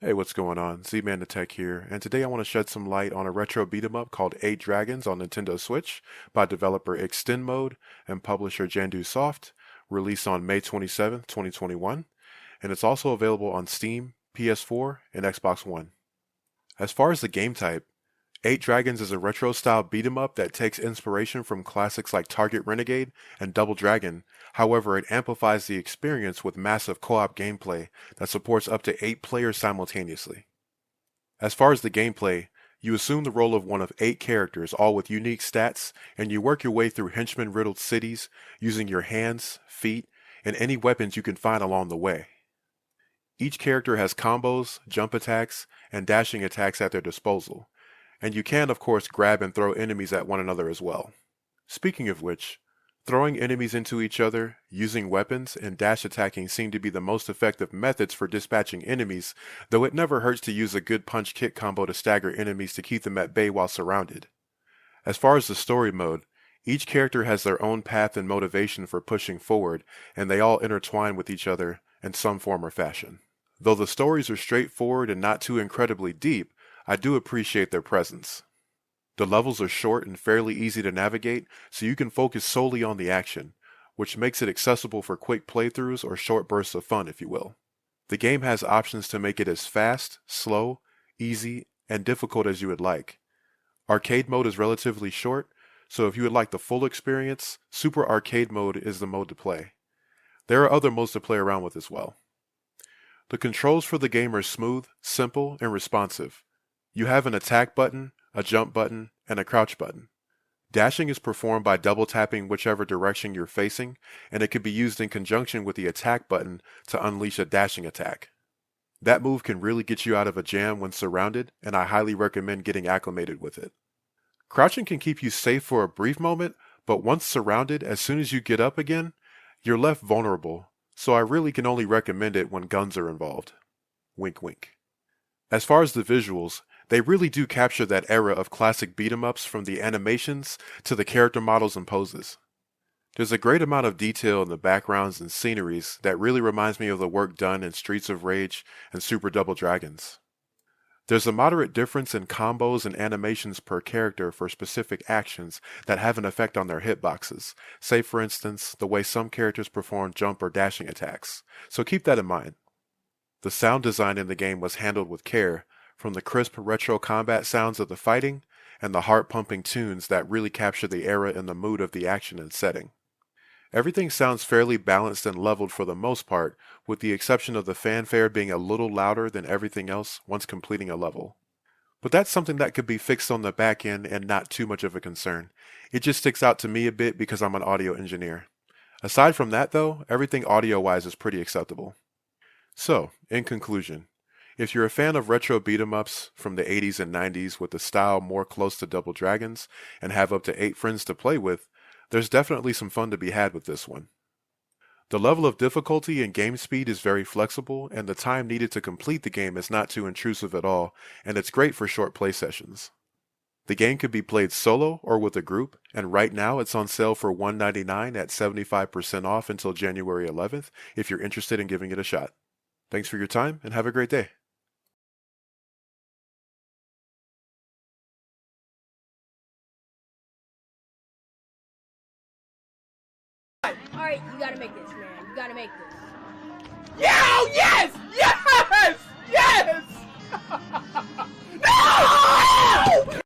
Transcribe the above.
Hey, what's going on? Zmanthetek here, and today I want to shed some light on a retro beat 'em up called Eight Dragons on Nintendo Switch by developer Extend Mode and publisher Jandu Soft, released on May 27th, 2021, and it's also available on Steam, PS4, and Xbox One. As far as the game type, Eight Dragons is a retro-style beat 'em up that takes inspiration from classics like Target Renegade and Double Dragon. However, it amplifies the experience with massive co-op gameplay that supports up to 8 players simultaneously. As far as the gameplay, you assume the role of one of 8 characters, all with unique stats, and you work your way through henchman-riddled cities using your hands, feet, and any weapons you can find along the way. Each character has combos, jump attacks, and dashing attacks at their disposal, and you can of course grab and throw enemies at one another as well. Speaking of which, throwing enemies into each other, using weapons, and dash attacking seem to be the most effective methods for dispatching enemies, though it never hurts to use a good punch-kick combo to stagger enemies to keep them at bay while surrounded. As far as the story mode, each character has their own path and motivation for pushing forward, and they all intertwine with each other in some form or fashion. Though the stories are straightforward and not too incredibly deep, I do appreciate their presence. The levels are short and fairly easy to navigate, so you can focus solely on the action, which makes it accessible for quick playthroughs or short bursts of fun, if you will. The game has options to make it as fast, slow, easy, and difficult as you would like. Arcade mode is relatively short, so if you would like the full experience, Super Arcade mode is the mode to play. There are other modes to play around with as well. The controls for the game are smooth, simple, and responsive. You have an attack button, a jump button, and a crouch button. Dashing is performed by double tapping whichever direction you're facing, and it can be used in conjunction with the attack button to unleash a dashing attack. That move can really get you out of a jam when surrounded, and I highly recommend getting acclimated with it. Crouching can keep you safe for a brief moment, but once surrounded, as soon as you get up again, you're left vulnerable, so I really can only recommend it when guns are involved. Wink wink. As far as the visuals, they really do capture that era of classic beat-em-ups, from the animations to the character models and poses. There's a great amount of detail in the backgrounds and sceneries that really reminds me of the work done in Streets of Rage and Super Double Dragons. There's a moderate difference in combos and animations per character for specific actions that have an effect on their hitboxes, say for instance the way some characters perform jump or dashing attacks, so keep that in mind. The sound design in the game was handled with care, from the crisp retro combat sounds of the fighting and the heart-pumping tunes that really capture the era and the mood of the action and setting. Everything sounds fairly balanced and leveled for the most part, with the exception of the fanfare being a little louder than everything else once completing a level. But that's something that could be fixed on the back end and not too much of a concern. It just sticks out to me a bit because I'm an audio engineer. Aside from that though, everything audio-wise is pretty acceptable. So, in conclusion, if you're a fan of retro beat-em-ups from the 80s and 90s with a style more close to Double Dragons and have up to 8 friends to play with, there's definitely some fun to be had with this one. The level of difficulty and game speed is very flexible, and the time needed to complete the game is not too intrusive at all, and it's great for short play sessions. The game could be played solo or with a group, and right now it's on sale for $1.99 at 75% off until January 11th if you're interested in giving it a shot. Thanks for your time, and have a great day. Alright, you gotta make this, man. You gotta make this. Yo, yes! Yes! Yes!